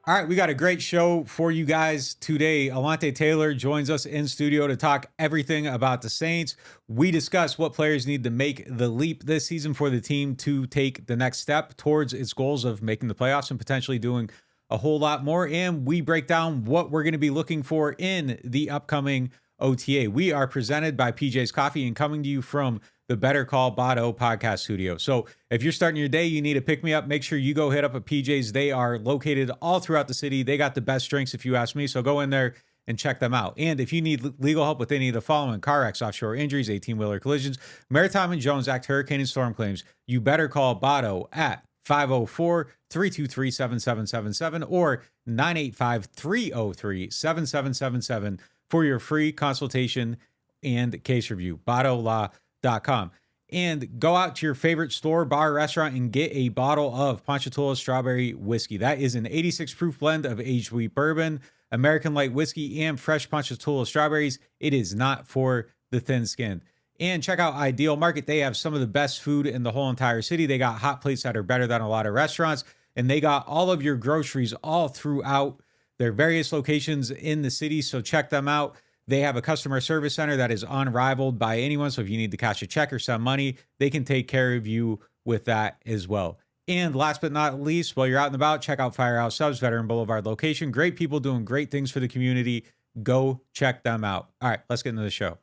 All right, we got a great show for you guys today. Alontae Taylor joins us in studio to talk everything about the Saints. We discuss what players need to make the leap this season for the team to take the next step towards its goals of making the playoffs and potentially doing a whole lot more. And we break down what we're going to be looking for in the upcoming OTA. We are presented by PJ's Coffee and coming to you from the Better Call BADEAUX podcast studio. So if you're starting your day, you need a pick-me-up, make sure you go hit up a PJ's. They are located all throughout the city. They got the best drinks, if you ask me. So go in there and check them out. And if you need legal help with any of the following: car wrecks, offshore injuries, 18-wheeler collisions, Maritime Jones Act, hurricane and storm claims, you better call BADEAUX at 504-323-7777 or 985-303-7777 for your free consultation and case review. BADEAUXlaw.com. And go out to your favorite store, bar, restaurant, and get a bottle of Ponchatoula Strawberry Whiskey. That is an 86 proof blend of aged wheat bourbon, American light whiskey, and fresh Ponchatoula strawberries. It is not for the thin skinned. And check out Ideal Market. They have some of the best food in the whole entire city. They got hot plates that are better than a lot of restaurants, and they got all of your groceries all throughout their various locations in the city. So check them out. They have a customer service center that is unrivaled by anyone. So if you need to cash a check or send money, they can take care of you with that as well. And last but not least, while you're out and about, check out Firehouse Subs, Veteran Boulevard location. Great people doing great things for the community. Go check them out. All right, let's get into the show.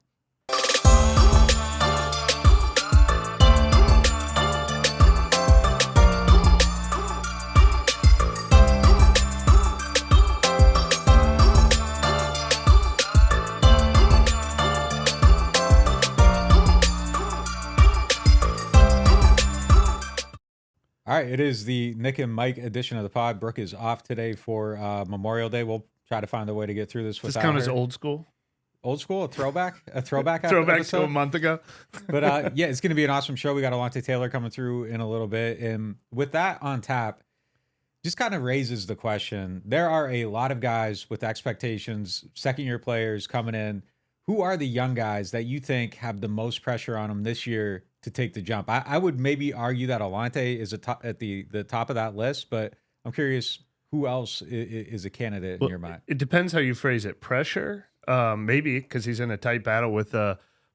All right, it is the Nick and Mike edition of the pod. Brooke is off today for Memorial Day. We'll try to find a way to get through this without her. Does this count as old school? Old school? A throwback? A throwback Throwback episode? to a month ago? But yeah, it's going to be an awesome show. We got Alontae Taylor coming through in a little bit. And with that on tap, just kind of raises the question. There are a lot of guys with expectations, second-year players coming in. Who are the young guys that you think have the most pressure on them this year to take the jump? I would maybe argue that Alontae is at the top of that list, but I'm curious who else is a candidate in your mind. It depends how you phrase it. Pressure, maybe, because he's in a tight battle with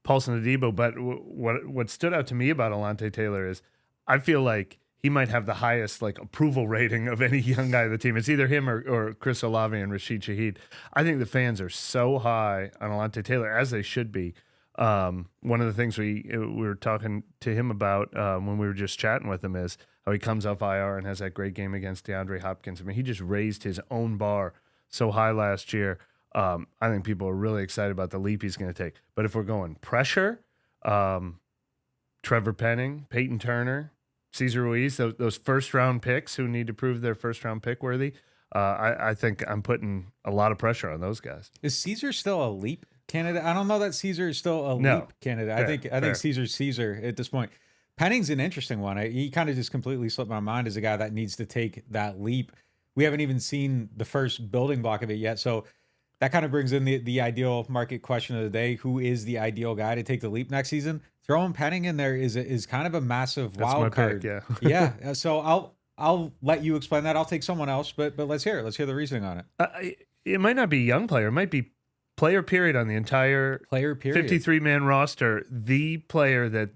Paulson Adebo. But what stood out to me about Alontae Taylor is I feel like he might have the highest approval rating of any young guy on the team. It's either him or Chris Olave and Rashid Shaheed. I think the fans are so high on Alontae Taylor, as they should be. One of the things we were talking to him about when we were just chatting with him is how he comes off IR and has that great game against DeAndre Hopkins. I mean, he just raised his own bar so high last year. I think people are really excited about the leap he's going to take. But if we're going pressure, Trevor Penning, Peyton Turner, Cesar Ruiz, those first-round picks who need to prove they're first-round pick worthy, I think I'm putting a lot of pressure on those guys. Is Cesar still a leap candidate? I don't know that Cesar is still a leap candidate. Fair, I think Cesar's Cesar at this point. Penning's an interesting one. He kind of just completely slipped my mind as a guy that needs to take that leap. We haven't even seen the first building block of it yet. So that kind of brings in the ideal market question of the day. Who is the ideal guy to take the leap next season? Throwing Penning in there is kind of a massive wild card. Pick, yeah. So I'll let you explain that. I'll take someone else, but let's hear it. Let's hear the reasoning on it. It might not be young player. It might be player period on the entire 53-man roster. The player that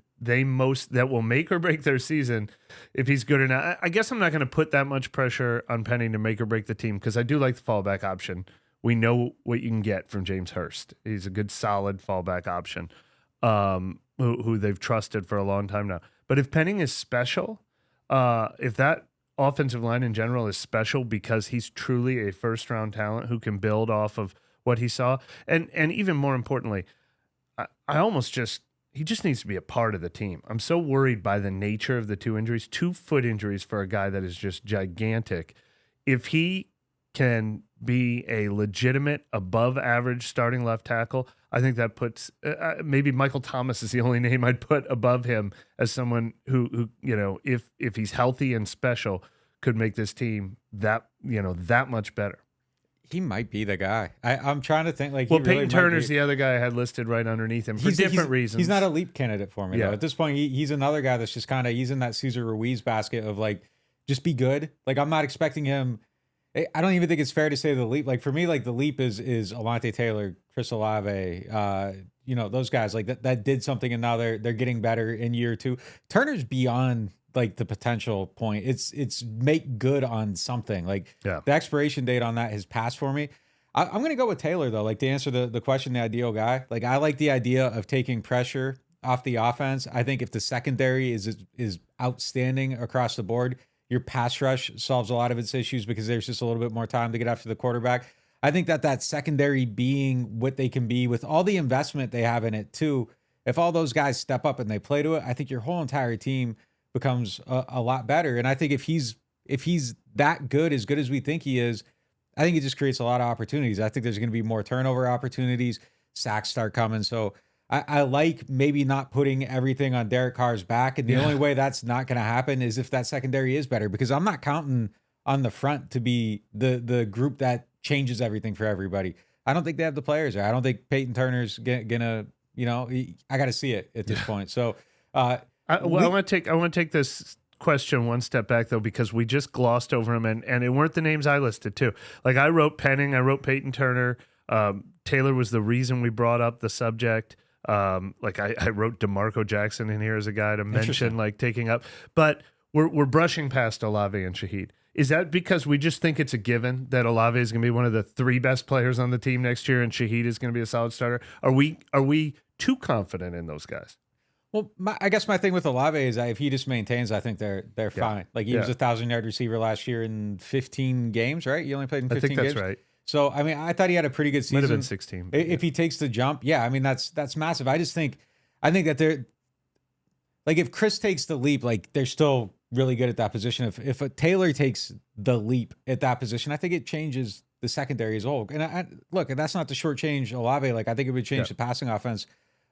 will make or break their season if he's good or not. I guess I'm not going to put that much pressure on Penning to make or break the team because I do like the fallback option. We know what you can get from James Hurst. He's a good, solid fallback option who they've trusted for a long time now. But if Penning is special, if that offensive line in general is special because he's truly a first-round talent who can build off of what he saw, and even more importantly, he just needs to be a part of the team. I'm so worried by the nature of the 2 injuries, 2 foot injuries for a guy that is just gigantic. If he can be a legitimate above average starting left tackle, I think that puts maybe Michael Thomas is the only name I'd put above him as someone who if he's healthy and special could make this team that much better. He might be the guy. I'm trying to think. Peyton Turner's the other guy I had listed right underneath him for different reasons. He's not a leap candidate for me, though. At this point, he's another guy that's just kind of, he's in that Cesar Ruiz basket of just be good. I'm not expecting him. I don't even think it's fair to say the leap. Like for me, like the leap is Alontae Taylor, Chris Olave, those guys like that did something, and now they're getting better in year 2. Turner's beyond like the potential point. It's make good on something. Like the expiration date on that has passed for me. I'm gonna go with Taylor though. Like to answer the question, the ideal guy. Like I like the idea of taking pressure off the offense. I think if the secondary is outstanding across the board, your pass rush solves a lot of its issues because there's just a little bit more time to get after the quarterback. I think that secondary being what they can be with all the investment they have in it too. If all those guys step up and they play to it, I think your whole entire team becomes a lot better. And I think if he's that good as we think he is, I think it just creates a lot of opportunities. I think there's going to be more turnover opportunities. Sacks start coming. So I like maybe not putting everything on Derek Carr's back. And the only way that's not going to happen is if that secondary is better, because I'm not counting on the front to be the group that changes everything for everybody. I don't think they have the players there. I don't think Peyton Turner's gonna, I got to see it at this point. So, I want to take this question one step back though, because we just glossed over him, and it weren't the names I listed too. Like I wrote Penning, I wrote Peyton Turner. Taylor was the reason we brought up the subject. Like I wrote DeMarco Jackson in here as a guy to mention, like taking up, but we're brushing past Olave and Shaheed. Is that because we just think it's a given that Olave is going to be one of the 3 best players on the team next year and Shaheed is going to be a solid starter? Are we too confident in those guys? Well, I guess my thing with Olave is that if he just maintains, I think they're fine. Like he was a 1,000-yard receiver last year in 15 games, right? He only played in 15 games. I think that's right. So, I mean, I thought he had a pretty good season. Might have been 16. If he takes the jump, I mean, that's massive. I think that they're like, if Chris takes the leap, like they're still really good at that position. If a Taylor takes the leap at that position, I think it changes the secondary as a whole. And look, that's not to shortchange Olave. Like I think it would change the passing offense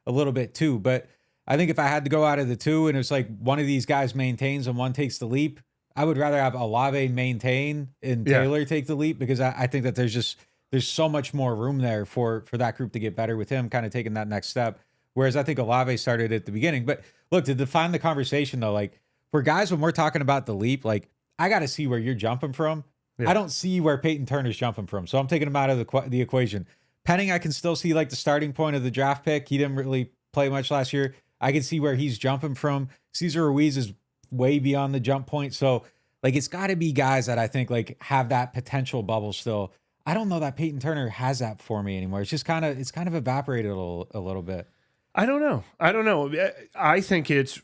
a little bit too. But I think if I had to go out of the 2 and it's like one of these guys maintains and one takes the leap, I would rather have Olave maintain and Taylor take the leap, because I think that there's so much more room there for that group to get better with him kind of taking that next step. Whereas I think Olave started at the beginning. But look, to define the conversation though, like for guys, when we're talking about the leap, like I got to see where you're jumping from. I don't see where Peyton Turner's jumping from. So I'm taking him out of the equation. Penning, I can still see like the starting point of the draft pick. He didn't really play much last year. I can see where he's jumping from. Cesar Ruiz is way beyond the jump point. So like, it's got to be guys that I think like have that potential bubble still. I don't know that Peyton Turner has that for me anymore. It's just kind of evaporated a little bit. I don't know. I think it's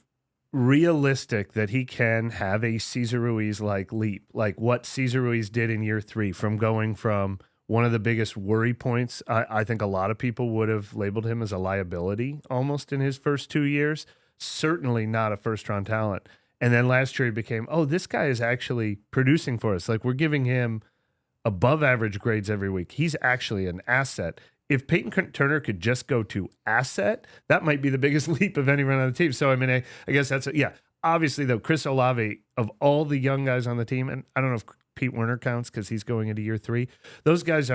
realistic that he can have a Cesar Ruiz like leap, like what Cesar Ruiz did in year 3, from going from one of the biggest worry points. I think a lot of people would have labeled him as a liability almost in his first 2 years. Certainly not a first-round talent. And then last year he became, this guy is actually producing for us. Like we're giving him above average grades every week. He's actually an asset. If Peyton Turner could just go to asset, that might be the biggest leap of anyone on the team. So, I mean, I guess that's, obviously though, Chris Olave, of all the young guys on the team, and I don't know if Pete Werner counts because he's going into year 3. Those guys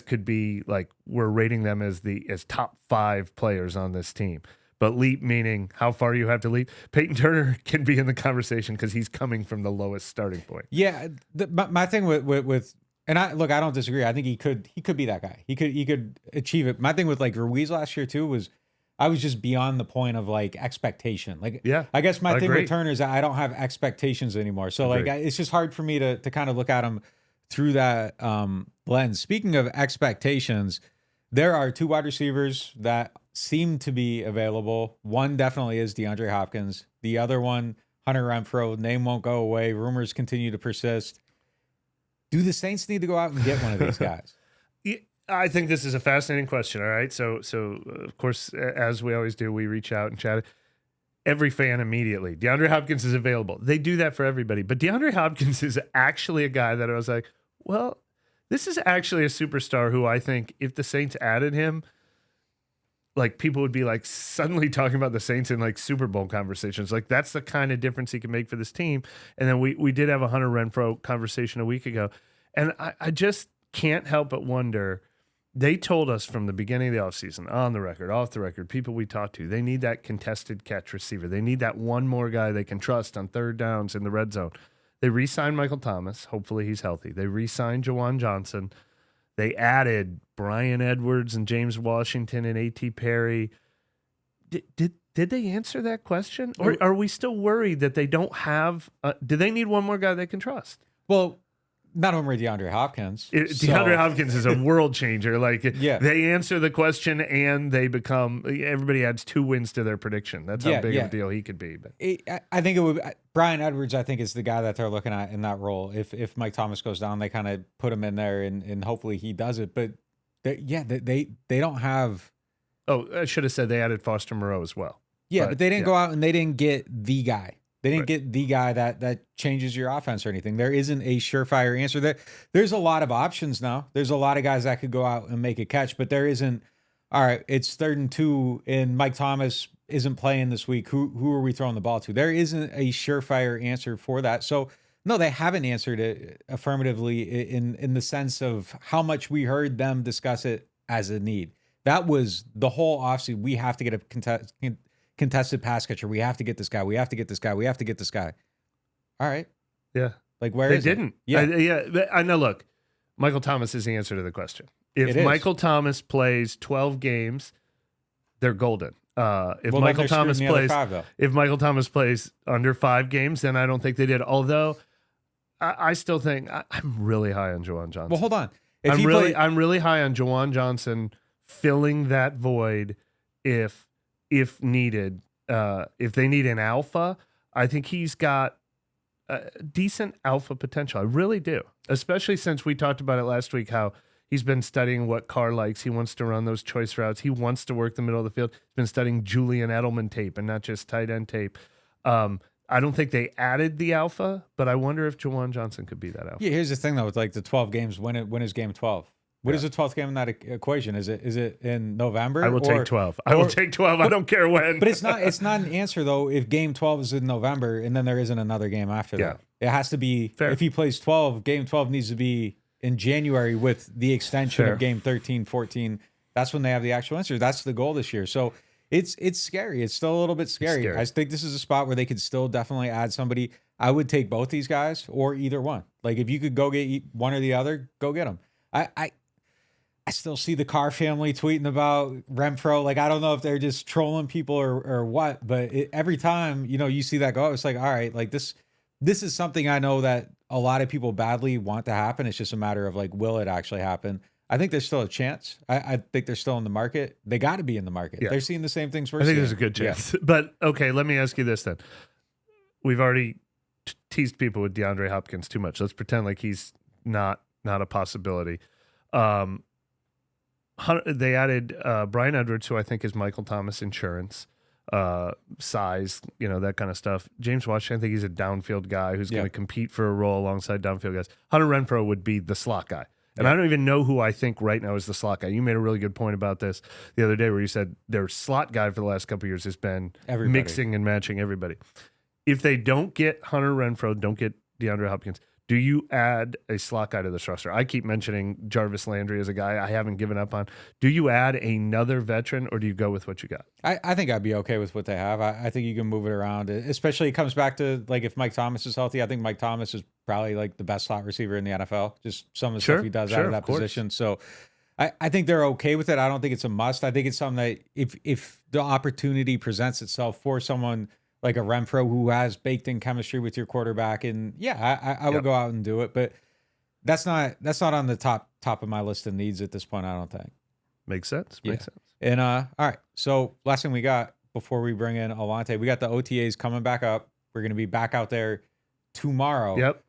could be like, we're rating them as top 5 players on this team. But leap meaning how far you have to leap. Peyton Turner can be in the conversation because he's coming from the lowest starting point. Yeah, my thing with and I don't disagree. I think he could be that guy. He could achieve it. My thing with like Ruiz last year too was I was just beyond the point of like expectation. Like I guess my thing with Turner is that I don't have expectations anymore. So like it's just hard for me to kind of look at him through that lens. Speaking of expectations, there are 2 wide receivers that seem to be available. One definitely is DeAndre Hopkins. The other one, Hunter Renfrow. Name won't go away. Rumors continue to persist. Do the Saints need to go out and get one of these guys? I think this is a fascinating question. All right. So of course, as we always do, we reach out and chat. Every fan immediately. DeAndre Hopkins is available. They do that for everybody. But DeAndre Hopkins is actually a guy that I was like, well, this is actually a superstar who I think if the Saints added him, like people would be like suddenly talking about the Saints in like Super Bowl conversations. Like that's the kind of difference he can make for this team. And then we did have a Hunter Renfrow conversation a week ago. And I just can't help but wonder, they told us from the beginning of the offseason, on the record, off the record, people we talked to, they need that contested catch receiver. They need that one more guy they can trust on 3rd downs in the red zone. They re-signed Michael Thomas. Hopefully he's healthy. They re-signed Juwan Johnson. They added Brian Edwards and James Washington and A.T. Perry. Did they answer that question? Or are we still worried that they don't have do they need one more guy they can trust? Well, none of them are DeAndre Hopkins. DeAndre Hopkins is a world changer. Like, they answer the question and they become, everybody adds 2 wins to their prediction. That's how big of a deal he could be. But I think it would, Brian Edwards, I think, is the guy that they're looking at in that role. If Mike Thomas goes down, they kind of put him in there and hopefully he does it. But they don't have. Oh, I should have said they added Foster Moreau as well. Yeah, but they didn't go out and they didn't get the guy. They didn't get the guy that changes your offense or anything. There isn't a surefire answer. There's a lot of options now. There's a lot of guys that could go out and make a catch, but there isn't, all right, it's 3rd and 2 and Mike Thomas isn't playing this week. Who are we throwing the ball to? There isn't a surefire answer for that. So, no, they haven't answered it affirmatively in the sense of how much we heard them discuss it as a need. That was the whole offseason. We have to get a contested pass catcher. We have to get this guy. We have to get this guy. We have to get this guy. All right. Yeah. Like, where they is didn't. it? Yeah. I know. Look, Michael Thomas is the answer to the question. If Michael Thomas plays 12 games, they're golden. If Michael Thomas plays under 5 games, then I don't think they did. Although I still think I'm really high on Juwan Johnson. Well, hold on. I'm really high on Juwan Johnson filling that void if needed. If they need an alpha, I think he's got decent alpha potential. I really do. Especially since we talked about it last week, how he's been studying what Carr likes. He wants to run those choice routes. He wants to work the middle of the field. He's been studying Julian Edelman tape and not just tight end tape. I don't think they added the alpha, but I wonder if Juwan Johnson could be that alpha. Yeah, here's the thing, though, with like the 12 games, when is game 12? What is the 12th game in that equation? Is it in November? I will take 12. I will take 12. I don't care when. But it's not an answer, though, if game 12 is in November and then there isn't another game after that. It has to be, fair. If he plays 12, game 12 needs to be in January with the extension of game 13, 14. That's when they have the actual answer. That's the goal this year. So it's scary. It's still a little bit scary. I think this is a spot where they could still definitely add somebody. I would take both these guys or either one. Like, if you could go get one or the other, go get them. I still see the Carr family tweeting about Renfro. Like, I don't know if they're just trolling people or what, but every time, you see that go, it's like, all right, like this is something I know that a lot of people badly want to happen. It's just a matter of like, will it actually happen? I think there's still a chance. I think they're still in the market. They got to be in the market. Yeah. They're seeing the same things we're seeing. I think there's a good chance. Yeah. But okay, let me ask you this then. We've already teased people with DeAndre Hopkins too much. Let's pretend like he's not a possibility. They added Brian Edwards, who I think is Michael Thomas insurance, size, that kind of stuff. James Washington, I think he's a downfield guy who's going to compete for a role alongside downfield guys. Hunter Renfro would be the slot guy. And I don't even know who I think right now is the slot guy. You made a really good point about this the other day where you said their slot guy for the last couple of years has been mixing and matching everybody. If they don't get Hunter Renfro, don't get DeAndre Hopkins, do you add a slot guy to this roster? I keep mentioning Jarvis Landry as a guy I haven't given up on. Do you add another veteran or do you go with what you got? I think I'd be okay with what they have. I think you can move it around. Especially it comes back to like if Mike Thomas is healthy. I think Mike Thomas is probably like the best slot receiver in the NFL. Just some of the stuff he does out of that position. So I think they're okay with it. I don't think it's a must. I think it's something that if the opportunity presents itself for someone like a Renfro who has baked in chemistry with your quarterback, and I would go out and do it, but that's not on the top of my list of needs at this point. I don't think. Makes sense. Makes sense. And all right. So last thing we got before we bring in Alontae, we got the OTAs coming back up. We're going to be back out there tomorrow. Yep.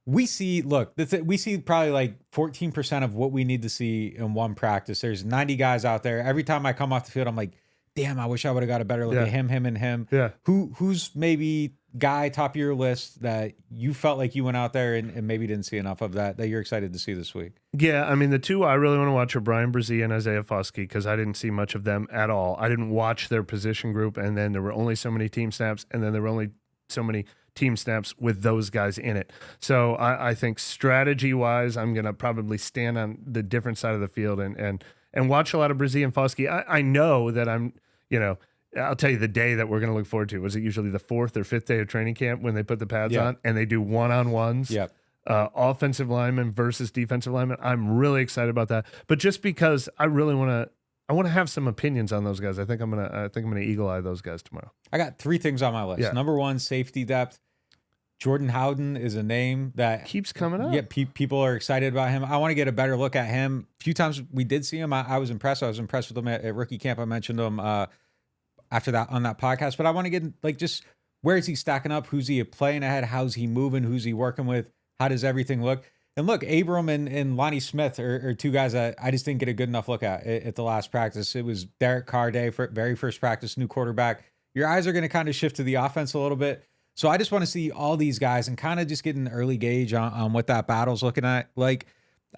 We see probably like 14% of what we need to see in one practice. There's 90 guys out there. Every time I come off the field, I'm like, damn, I wish I would have got a better look at him, and him. Yeah. Who's maybe guy top of your list that you felt like you went out there and maybe didn't see enough of that you're excited to see this week? Yeah, I mean, the two I really want to watch are Brian Brzee and Isaiah Foskey because I didn't see much of them at all. I didn't watch their position group, and then there were only so many team snaps, and then there were only so many team snaps with those guys in it. So I think strategy-wise, I'm going to probably stand on the different side of the field and watch a lot of Brzee and Foskey. I know that I'm, I'll tell you the day that we're going to look forward to. Was it usually the 4th or 5th day of training camp when they put the pads on and they do one-on-ones? Yep. Offensive lineman versus defensive lineman. I'm really excited about that. But just because I really want to have some opinions on those guys. I think I'm gonna eagle eye those guys tomorrow. I got 3 things on my list. Yeah. Number 1, safety depth. Jordan Howden is a name that keeps coming up. Yeah, people are excited about him. I want to get a better look at him. A few times we did see him. I was impressed. I was impressed with him at rookie camp. I mentioned him after that on that podcast. But I want to get just where is he stacking up? Who's he playing ahead? How's he moving? Who's he working with? How does everything look? And look, Abram and Lonnie Smith are 2 guys that I just didn't get a good enough look at the last practice. It was Derek Carr day for very first practice, new quarterback. Your eyes are going to kind of shift to the offense a little bit. So I just want to see all these guys and kind of just get an early gauge on what that battle's looking at. Like,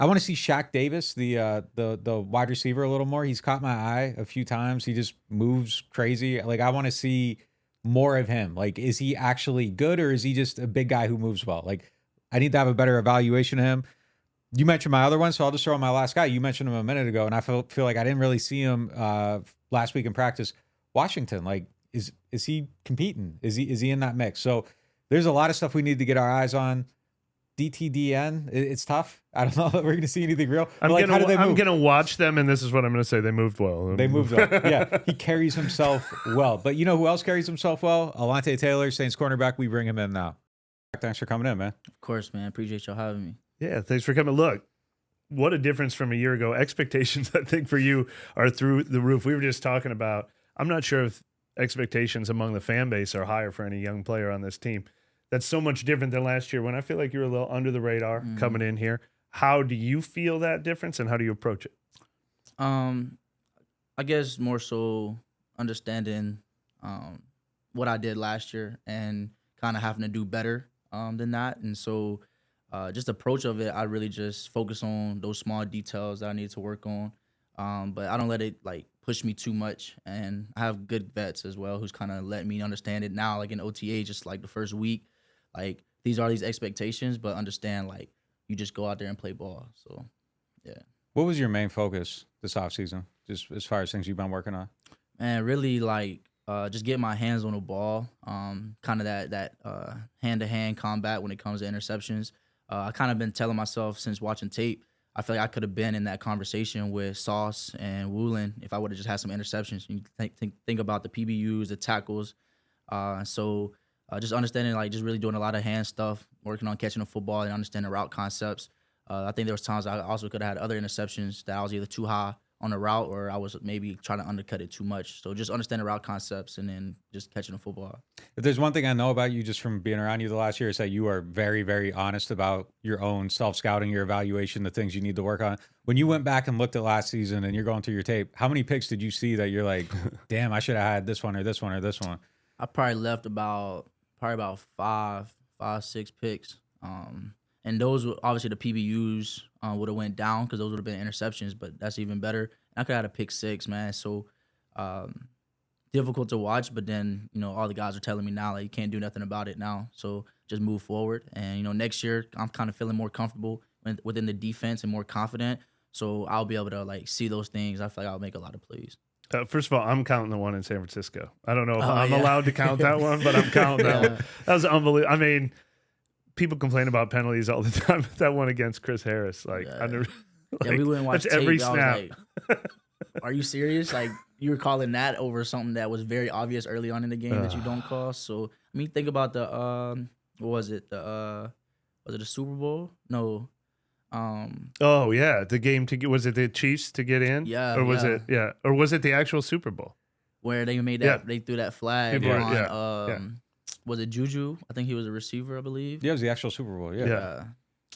I want to see Shaq Davis, the wide receiver, a little more. He's caught my eye a few times. He just moves crazy. Like, I want to see more of him. Like, is he actually good, or is he just a big guy who moves well? Like, I need to have a better evaluation of him. You mentioned my other one, so I'll just throw in my last guy. You mentioned him a minute ago, and I feel like I didn't really see him last week in practice. Washington, like, is he competing? Is he in that mix? So there's a lot of stuff we need to get our eyes on. DTDN, it's tough. I don't know that we're going to see anything real. I'm going to watch them, and this is what I'm going to say. They moved well. They moved well. Yeah, he carries himself well. But you know who else carries himself well? Alontae Taylor, Saints cornerback. We bring him in now. Thanks for coming in, man. Of course, man. Appreciate y'all having me. Yeah, thanks for coming. Look, what a difference from a year ago. Expectations, I think, for you are through the roof. We were just talking about, I'm not sure if expectations among the fan base are higher for any young player on this team. That's so much different than last year when I feel like you were a little under the radar coming in here. How do you feel that difference, and how do you approach it? I guess more so understanding what I did last year and kind of having to do better than that. And so just approach of it, I really just focus on those small details that I need to work on. But I don't let it like push me too much, and I have good vets as well who's kind of let me understand it now, like in OTA, just like the first week, like these are these expectations, but understand like you just go out there and play ball. So yeah. What was your main focus this offseason, just as far as things you've been working on? And really like just get my hands on the ball, kind of that hand-to-hand combat when it comes to interceptions. I kind of been telling myself since watching tape, I feel like I could have been in that conversation with Sauce and Woolen if I would have just had some interceptions. You think about the PBUs, the tackles. So just understanding, like just really doing a lot of hand stuff, working on catching the football and understanding route concepts. I think there was times I also could have had other interceptions that I was either too high on the route or I was maybe trying to undercut it too much. So just understanding route concepts and then just catching the football. If there's one thing I know about you just from being around you the last year, is that you are very, very honest about your own self-scouting, your evaluation, the things you need to work on. When you went back and looked at last season and you're going through your tape, how many picks did you see that you're like, damn, I should have had this one or this one or this one? I probably left about five, 6 picks. And those were obviously the PBUs would have went down because those would have been interceptions, but that's even better. And I could have had a pick 6, man. So difficult to watch, but then, you know, all the guys are telling me now, like, you can't do nothing about it now. So just move forward. And, you know, next year I'm kind of feeling more comfortable within the defense and more confident. So I'll be able to, like, see those things. I feel like I'll make a lot of plays. First of all, I'm counting the one in San Francisco. I don't know if I'm allowed to count that one, but I'm counting that one. That was unbelievable. I mean, people complain about penalties all the time. That one against Chris Harris, like, I never, we wouldn't watch that's tape. every I snap. was like, are you serious? Like, you were calling that over something that was very obvious early on in the game that you don't call. So, I mean, think about the what was it? Was it the Super Bowl? No. Oh yeah, the game to get, was it the Chiefs to get in? Yeah. Or was it or was it the actual Super Bowl? Where they made that they threw that flag People on was it Juju? I think he was a receiver, I believe. Yeah, it was the actual Super Bowl. Yeah.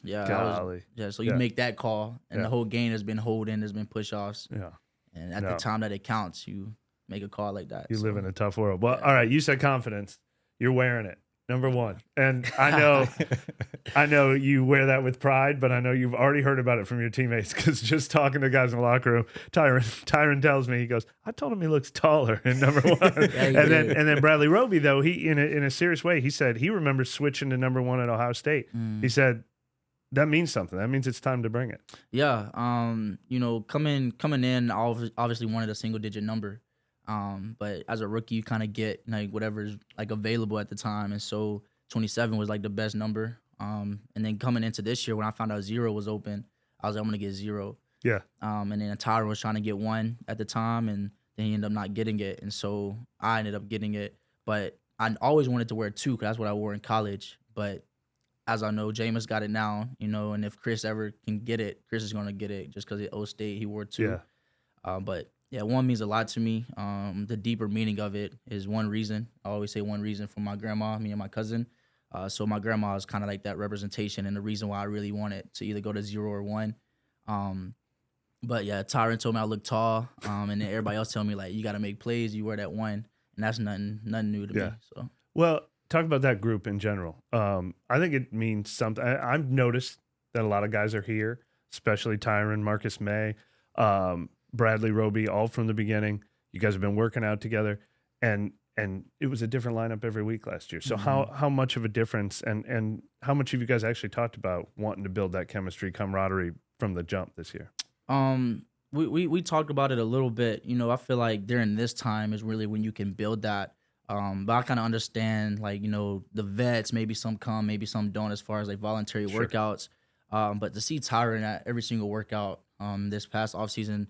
Golly. So you make that call, and the whole game has been holding, there's been push-offs. Yeah. And at the time that it counts, you make a call like that. You live in a tough world. Well, all right, you said confidence. You're wearing it. Number one. And I know you wear that with pride, but I know you've already heard about it from your teammates because just talking to guys in the locker room, Tyron tells me, he goes, I told him he looks taller in number one. and then Bradley Roby, though, he in a serious way, he said he remembers switching to number one at Ohio State. He said, that means something. That means it's time to bring it. Yeah. You know, coming in, I obviously wanted a single digit number. But as a rookie, you kind of get like whatever's like available at the time. And so 27 was like the best number. And then coming into this year, when I found out 0 was open, I was like, I'm gonna get 0. Yeah. And then Tyron was trying to get 1 at the time, and then he ended up not getting it. And so I ended up getting it. But I always wanted to wear 2 because that's what I wore in college. But as I know, Jameis got it now, and if Chris ever can get it, Chris is going to get it just because at O State he wore 2. But yeah, 1 means a lot to me. The deeper meaning of it is one reason. I always say one reason for my grandma, me and my cousin. So my grandma is kind of like that representation and the reason why I really wanted to either go to 0 or 1. But yeah, Tyron told me I look tall, and then everybody else told me like you got to make plays. You wear that 1, and that's nothing new to me. So well, talk about that group in general. I think it means something. I've noticed that a lot of guys are here, especially Tyron, Marcus May, Bradley Roby, all from the beginning. You guys have been working out together, and it was a different lineup every week last year. So how much of a difference, and how much have you guys actually talked about wanting to build that chemistry, camaraderie from the jump this year? We talked about it a little bit. I feel like during this time is really when you can build that. But I kind of understand, like, the vets, maybe some come, maybe some don't as far as like voluntary workouts. But to see Tyron at every single workout this past offseason,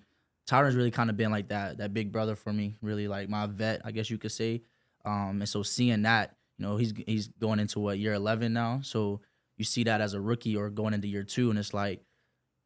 Tyron's really kind of been like that big brother for me, really like my vet, I guess you could say. And so seeing that, he's going into year 11 now. So you see that as a rookie or going into year 2, and it's like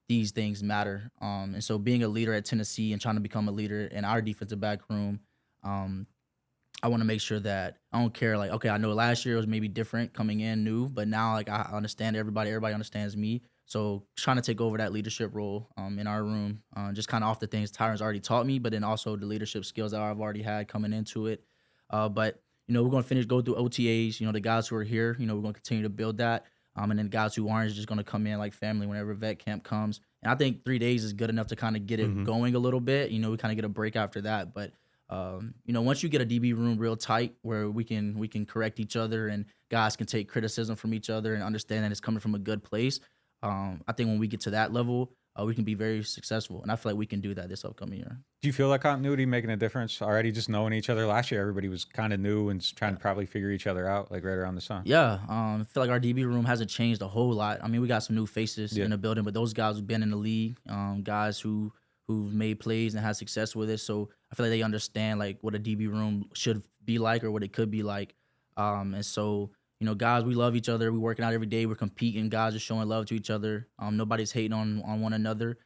these things matter. And so being a leader at Tennessee and trying to become a leader in our defensive back room, I want to make sure that I don't care. Like, okay, I know last year was maybe different coming in new, but now like I understand everybody understands me. So trying to take over that leadership role in our room, just kind of off the things Tyron's already taught me, but then also the leadership skills that I've already had coming into it. But we're going to go through OTAs. The guys who are here, we're going to continue to build that. And then guys who aren't is just going to come in like family whenever vet camp comes. And I think 3 days is good enough to kind of get it going a little bit. We kind of get a break after that. But, once you get a DB room real tight where we can correct each other and guys can take criticism from each other and understand that it's coming from a good place, I think when we get to that level, we can be very successful. And I feel like we can do that this upcoming year. Do you feel like continuity making a difference already, just knowing each other? Last year, everybody was kind of new and trying to probably figure each other out, like right around the sun. Yeah, I feel like our DB room hasn't changed a whole lot. I mean, we got some new faces in the building, but those guys who've been in the league, guys who've made plays and had success with it. So I feel like they understand like what a DB room should be like or what it could be like. And so, guys, we love each other. We're working out every day. We're competing. Guys are showing love to each other. Nobody's hating on one another.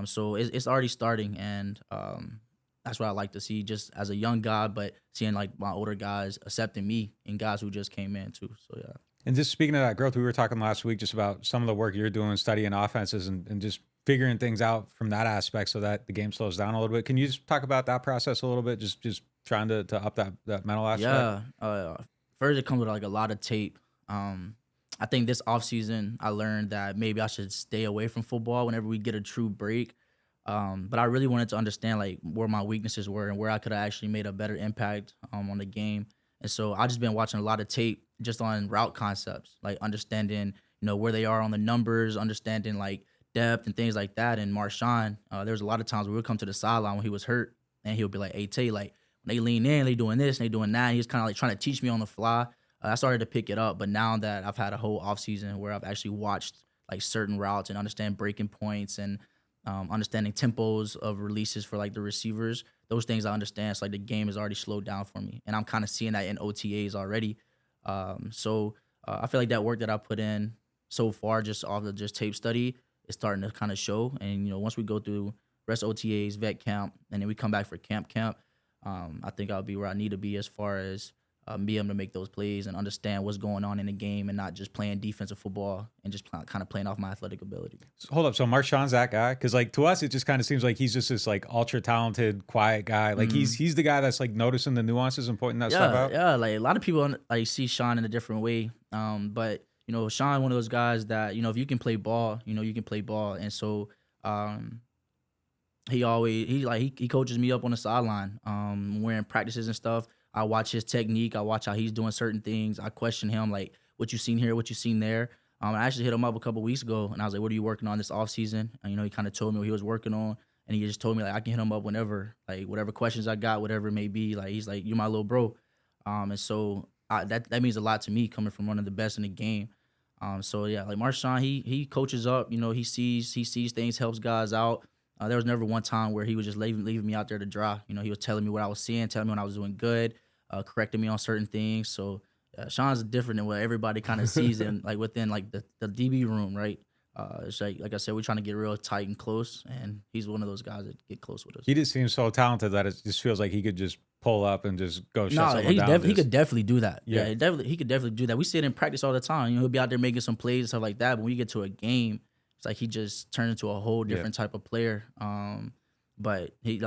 So it's already starting, and that's what I like to see just as a young guy, but seeing like my older guys accepting me and guys who just came in too. So, yeah. And just speaking of that growth, we were talking last week just about some of the work you're doing, studying offenses and just figuring things out from that aspect so that the game slows down a little bit. Can you just talk about that process a little bit? Just trying to up that mental aspect? Yeah. First, it comes with like a lot of tape. I think this offseason, I learned that maybe I should stay away from football whenever we get a true break. But I really wanted to understand like where my weaknesses were and where I could have actually made a better impact on the game. And so I just been watching a lot of tape just on route concepts, like understanding, where they are on the numbers, understanding like depth and things like that. And Marshawn, there was a lot of times where we would come to the sideline when he was hurt and he would be like, hey, Tay, like when they lean in, they doing this and they doing that. And he was kind of like trying to teach me on the fly. I started to pick it up, but now that I've had a whole offseason where I've actually watched like certain routes and understand breaking points and understanding tempos of releases for like the receivers, those things I understand. So like the game is already slowed down for me, and I'm kind of seeing that in OTAs already. So I feel like that work that I put in so far, just off of just tape study, is starting to kind of show. And once we go through rest OTAs, vet camp, and then we come back for camp, I think I'll be where I need to be as far as be able to make those plays and understand what's going on in the game and not just playing defensive football and just kind of playing off my athletic ability. Hold up. So Marshawn's that guy? Because like to us, it just kind of seems like he's just this like ultra talented, quiet guy. Like he's the guy that's like noticing the nuances and pointing that stuff out. Yeah. Like a lot of people like see Sean in a different way. But Sean, one of those guys that, if you can play ball, you can play ball. And so he coaches me up on the sideline, wearing practices and stuff. I watch his technique. I watch how he's doing certain things. I question him, like, what you seen here, what you seen there. I actually hit him up a couple weeks ago, and I was like, what are you working on this offseason? And, he kind of told me what he was working on. And and he just told me like I can hit him up whenever, like whatever questions I got, whatever it may be. Like he's like, "You my little bro," and so that means a lot to me coming from one of the best in the game. So yeah, like Marshawn, he coaches up. You know, he sees things, helps guys out. There was never one time where he was just leaving me out there to dry. You know, he was telling me what I was seeing, telling me when I was doing good, correcting me on certain things. So Sean's different than what everybody kind of sees in like within like the DB room, right? It's like I said, we're trying to get real tight and close, and he's one of those guys that get close with us. He just seems so talented that it just feels like he could just pull up and just go shut No, someone down. he could definitely do that. Yeah. He could definitely do that. We see it in practice all the time. You know, he'll be out there making some plays and stuff like that. But when you get to a game, it's like he just turns into a whole different type of player. But he's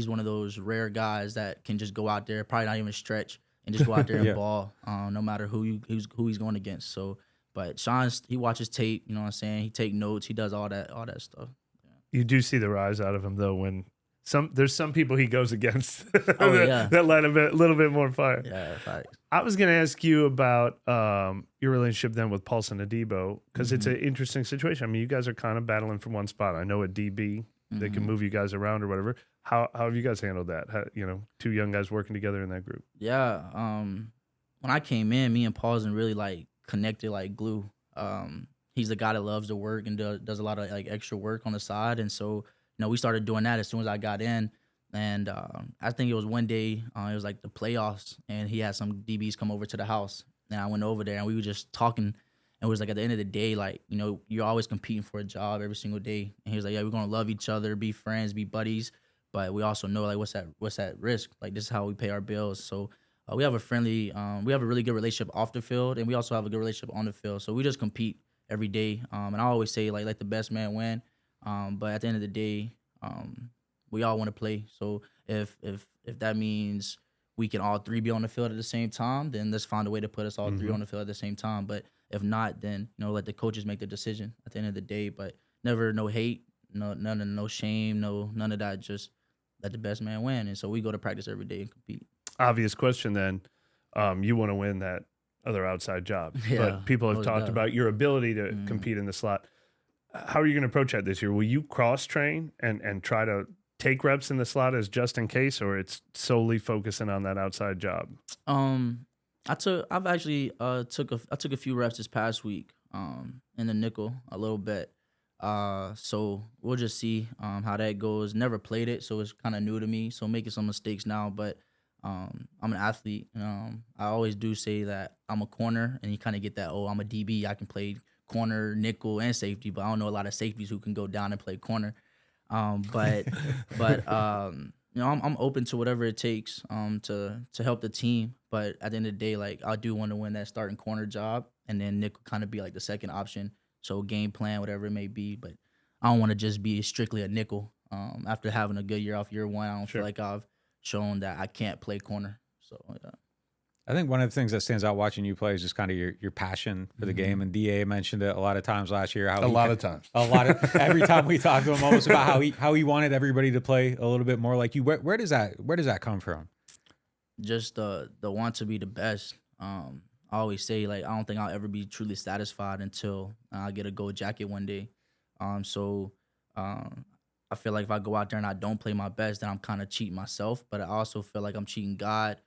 one of those rare guys that can just go out there, probably not even stretch, and just go out there and ball, no matter who he's going against. So, but he watches tape. You know what I'm saying? He take notes. He does all that stuff. You do see the rise out of him though when there's some people he goes against that light a little bit more fire. Yeah, facts. I was going to ask you about your relationship then with Paulson Adebo because it's an interesting situation. I mean, you guys are kind of battling for one spot. I know at DB they can move you guys around or whatever. How have you guys handled that? Two young guys working together in that group. Yeah, when I came in, me and Paulson really like connected like glue. He's the guy that loves to work and does a lot of like extra work on the side, and so we started doing that as soon as I got in. And I think it was one day, it was like the playoffs, and he had some DBs come over to the house. And I went over there, and we were just talking. And it was like at the end of the day, like, you're always competing for a job every single day. And he was like, yeah, we're going to love each other, be friends, be buddies. But we also know, like, what's that risk? Like, this is how we pay our bills. So we have we have a really good relationship off the field, and we also have a good relationship on the field. So we just compete every day. And I always say, like, let the best man win. But at the end of the day, we all want to play. So if that means we can all three be on the field at the same time, then let's find a way to put us all three on the field at the same time. But if not, then let the coaches make the decision at the end of the day. But never no hate, no shame, none of that. Just let the best man win. And so we go to practice every day and compete. Obvious question then. You want to win that other outside job, but people have talked about your ability to compete in the slot. How are you going to approach that this year? Will you cross train and try to take reps in the slot as just in case, or it's solely focusing on that outside job? I took a few reps this past week in the nickel a little bit. So we'll just see how that goes. Never played it, so it's kind of new to me. So making some mistakes now, but I'm an athlete. I always do say that I'm a corner, and you kind of get that. Oh, I'm a DB. I can play corner, nickel, and safety, but I don't know a lot of safeties who can go down and play corner. But I'm open to whatever it takes to help the team. But at the end of the day, like, I do want to win that starting corner job, and then nickel kind of be like the second option. So game plan, whatever it may be. But I don't want to just be strictly a nickel. After having a good year off year one, I don't feel like I've shown that I can't play corner. So yeah. I think one of the things that stands out watching you play is just kind of your passion for the game. And DA mentioned it a lot of times last year. Every time we talked to him, almost about how he wanted everybody to play a little bit more like you. Where does that come from? Just the want to be the best. I always say, like, I don't think I'll ever be truly satisfied until I get a gold jacket one day. So I feel like if I go out there and I don't play my best, then I'm kind of cheating myself. But I also feel like I'm cheating God.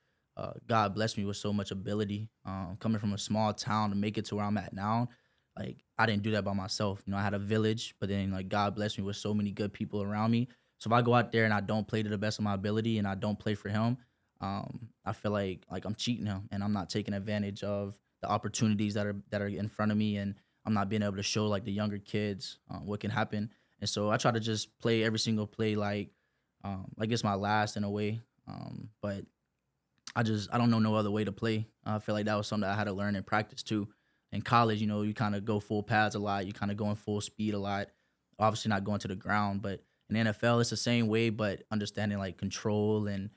God blessed me with so much ability. Coming from a small town to make it to where I'm at now, like, I didn't do that by myself. I had a village, but then like God blessed me with so many good people around me. So if I go out there and I don't play to the best of my ability and I don't play for him, I feel like I'm cheating him, and I'm not taking advantage of the opportunities that are in front of me, and I'm not being able to show like the younger kids what can happen. And so I try to just play every single play like it's my last in a way. But I don't know no other way to play. I feel like that was something that I had to learn in practice too. In college, you kind of go full pads a lot. You kind of go in full speed a lot. Obviously not going to the ground, but in the NFL, it's the same way, but understanding like control and,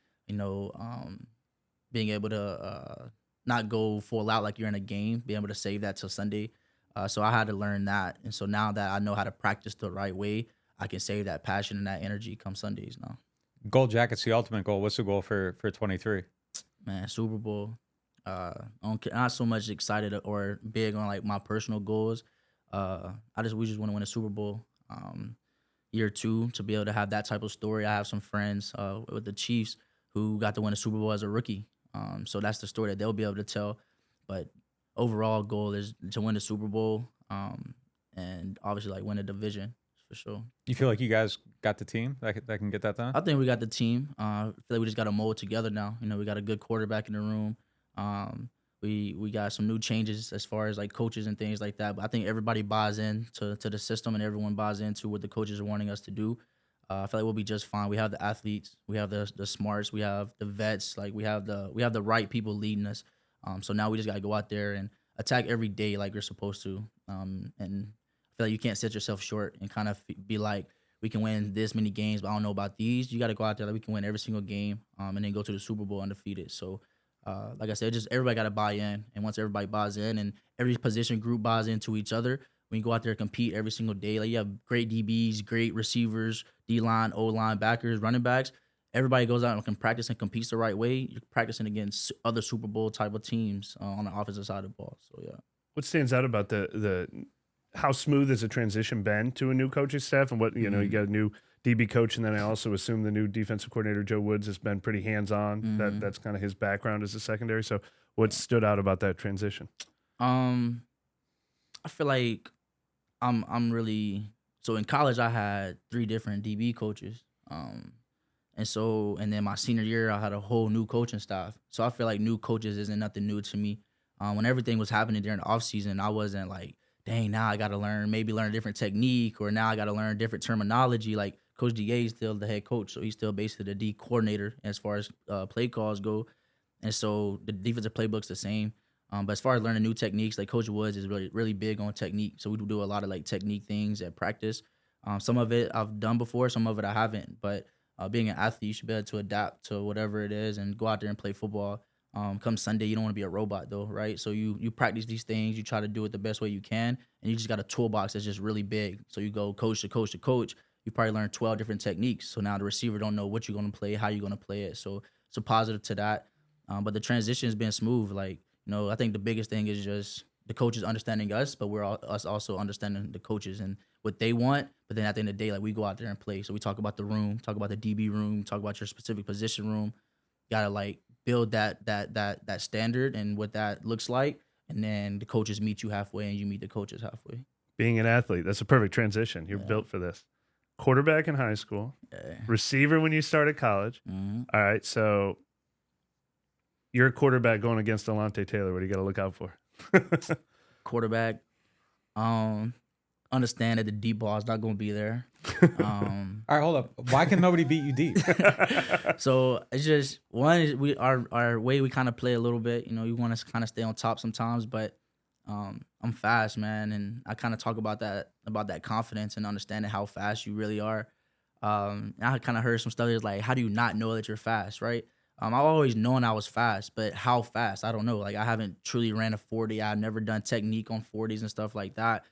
being able to not go full out like you're in a game, being able to save that till Sunday. So I had to learn that. And so now that I know how to practice the right way, I can save that passion and that energy come Sundays now. Gold jacket's the ultimate goal. What's the goal for 23? Man, Super Bowl. Not so much excited or big on like my personal goals. We just want to win a Super Bowl. year 2 to be able to have that type of story. I have some friends with the Chiefs who got to win a Super Bowl as a rookie. So that's the story that they'll be able to tell. But overall goal is to win the Super Bowl, and obviously like win a division for sure. You feel like you guys got the team that can get that done? I think we got the team. I feel like we just got to mold together now. You know, we got a good quarterback in the room. We got some new changes as far as like coaches and things like that. But I think everybody buys in to the system, and everyone buys into what the coaches are wanting us to do. I feel like we'll be just fine. We have the athletes, we have the smarts, we have the vets, like we have the right people leading us. So now we just gotta go out there and attack every day like we're supposed to. And I feel like you can't set yourself short and kind of be like, we can win this many games, but I don't know about these. You got to go out there like we can win every single game, and then go to the Super Bowl undefeated. So, like I said, just everybody got to buy in, and once everybody buys in, and every position group buys into each other, when you go out there and compete every single day, like you have great DBs, great receivers, D-line, O-line, backers, running backs. Everybody goes out and can practice and competes the right way. You're practicing against other Super Bowl type of teams on the offensive side of the ball. So yeah. What stands out about the how smooth has the transition been to a new coaching staff, and what you got a new DB coach, and then I also assume the new defensive coordinator Joe Woods has been pretty hands-on. That's kind of his background as a secondary. So what stood out about that transition? I feel like I'm really, so in college I had 3 different DB coaches. And then my senior year I had a whole new coaching staff. So I feel like new coaches isn't nothing new to me. When everything was happening during the offseason, I wasn't like, dang, now I got to learn a different technique, or now I got to learn different terminology. Like Coach DA is still the head coach, so he's still basically the D coordinator as far as play calls go. And so the defensive playbook's the same. But as far as learning new techniques, like Coach Woods is really, really big on technique. So we do a lot of like technique things at practice. Some of it I've done before, some of it I haven't. But being an athlete, you should be able to adapt to whatever it is and go out there and play football. Come Sunday, you don't want to be a robot though, right? So you practice these things, you try to do it the best way you can, and you just got a toolbox that's just really big. So you go coach to coach to coach, you probably learn 12 different techniques. So now the receiver don't know what you're going to play, how you're going to play it. So it's a positive to that. But the transition has been smooth. Like, I think the biggest thing is just the coaches understanding us, but us also understanding the coaches and what they want. But then at the end of the day, like we go out there and play. So we talk about the room, talk about the DB room, talk about your specific position room. Gotta like build that standard and what that looks like, and then the coaches meet you halfway and you meet the coaches halfway. Being an athlete, that's a perfect transition. You're built for this. Quarterback in high school, receiver when you started college. All right, so you're a quarterback going against Alontae Taylor. What do you got to look out for? Quarterback, understand that the deep ball is not going to be there. All right, hold up. Why can nobody beat you deep? So it's just one is our way we kind of play a little bit. You want to kind of stay on top sometimes, but I'm fast, man, and I kind of talk about that confidence and understanding how fast you really are. And I kind of heard some stuff that's like, how do you not know that you're fast, right? I've always known I was fast, but how fast? I don't know. Like I haven't truly ran a 40. I've never done technique on 40s and stuff like that.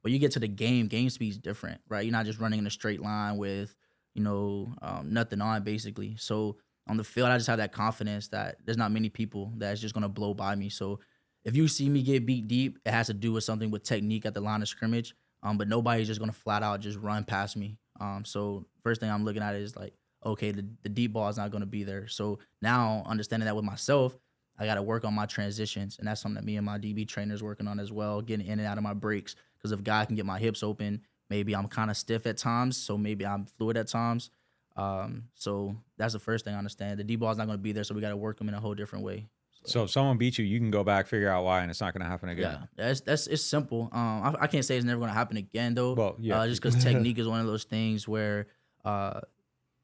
But you get to the game speed's different, right? You're not just running in a straight line with, nothing on basically. So on the field, I just have that confidence that there's not many people that's just going to blow by me. So if you see me get beat deep, it has to do with something with technique at the line of scrimmage. But nobody's just going to flat out just run past me. So first thing I'm looking at is like, okay, the deep ball is not going to be there. So now understanding that with myself, I got to work on my transitions. And that's something that me and my DB trainer is working on as well, getting in and out of my breaks. Because if God can get my hips open, maybe I'm kind of stiff at times. So maybe I'm fluid at times. So that's the first thing I understand. The deep ball is not going to be there. So we got to work them in a whole different way. So if someone beats you, you can go back, figure out why, and it's not going to happen again. Yeah, it's simple. I can't say it's never going to happen again, though. Well, yeah. Just because technique is one of those things where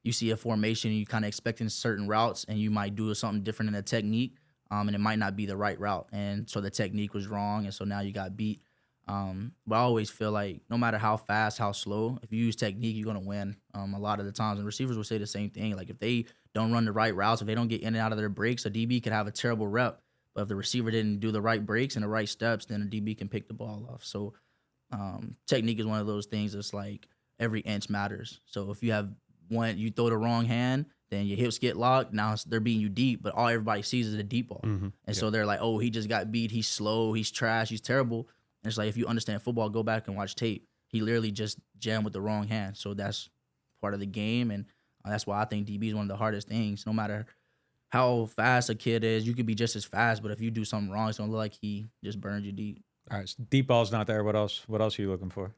you see a formation, you kind of expecting certain routes, and you might do something different in the technique, and it might not be the right route. And so the technique was wrong, and so now you got beat. But I always feel like no matter how fast, how slow, if you use technique, you're going to win a lot of the times. And receivers will say the same thing. Like if they don't run the right routes, if they don't get in and out of their breaks, a DB could have a terrible rep. But if the receiver didn't do the right breaks and the right steps, then a DB can pick the ball off. So technique is one of those things that's like every inch matters. So if you you throw the wrong hand, then your hips get locked. Now they're beating you deep, but all everybody sees is a deep ball. And so they're like, oh, he just got beat. He's slow. He's trash. He's terrible. And it's like, if you understand football, go back and watch tape. he literally just jammed with the wrong hand. So that's part of the game, and that's why I think DB is one of the hardest things. No matter how fast a kid is, you could be just as fast, but if you do something wrong, it's gonna look like he just burned you deep. All right, so deep ball's not there. What else? What else are you looking for?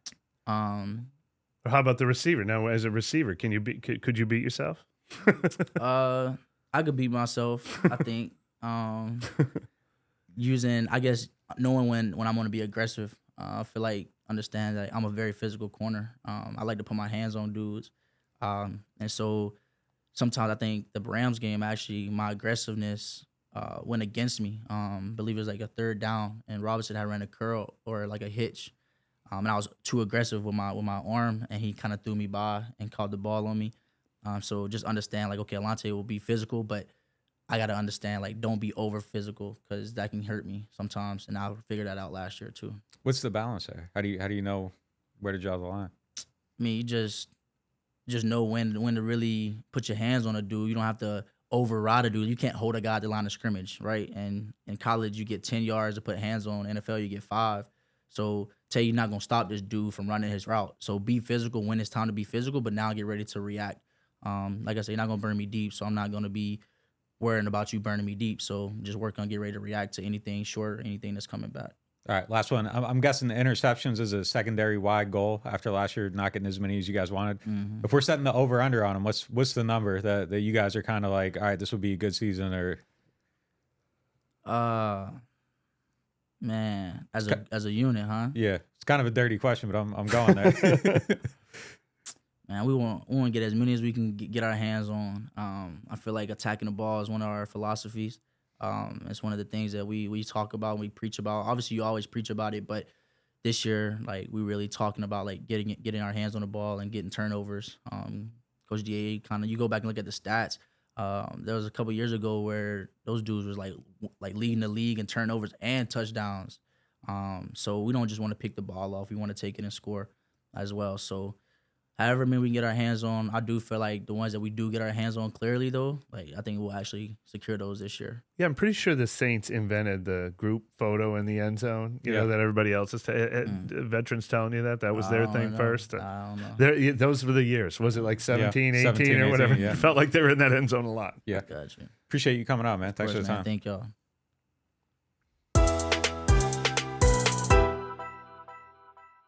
Or how about the receiver? Now, as a receiver, could you beat yourself? I could beat myself. I think using, I guess, knowing when I'm going to be aggressive. I feel like understand that I'm a very physical corner. I like to put my hands on dudes, and so sometimes I think the Rams game actually my aggressiveness went against me. I believe it was like a third down, and Robinson had ran a curl or like a hitch. And I was too aggressive with my arm, and he kind of threw me by and caught the ball on me. So just understand, like, okay, Alontae will be physical, but I got to understand, like, don't be over physical because that can hurt me sometimes. And I figured that out last year too. What's the balance there? How do you know where to draw the line? I mean, you just know when to really put your hands on a dude. You don't have to override a dude. You can't hold a guy at the line of scrimmage, right? And in college, you get 10 yards to put hands on. NFL, you get 5. So tell you you're not going to stop this dude from running his route. So be physical when it's time to be physical, but now get ready to react. Like I said, you're not going to burn me deep, so I'm not going to be worrying about you burning me deep. So just work on get ready to react to anything short or anything that's coming back. All right, last one. I'm guessing the interceptions is a secondary wide goal after last year not getting as many as you guys wanted. Mm-hmm. If we're setting the over-under on them, what's the number that you guys are kind of like, all right, this will be a good season? Or man, as a unit, huh? Yeah, it's kind of a dirty question, but I'm going there. Man, we want to get as many as we can get our hands on. I feel like attacking the ball is one of our philosophies. It's one of the things that we talk about, we preach about. Obviously, you always preach about it, but this year, like, we really talking about like getting our hands on the ball and getting turnovers. Coach DA you go back and look at the stats. There was a couple years ago where those dudes was like leading the league in turnovers and touchdowns. So we don't just want to pick the ball off; we want to take it and score as well. So however many we can get our hands on, I do feel like the ones that we do get our hands on clearly, though, like I think we'll actually secure those this year. Yeah, I'm pretty sure the Saints invented the group photo in the end zone. You know that everybody else is veterans telling you that was their thing first. I don't know. Those were the years. Was it like 17, 18, 17, or whatever? 18, yeah. It felt like they were in that end zone a lot. Yeah. Gotcha. Appreciate you coming out, man. Thanks for the time. Thank y'all.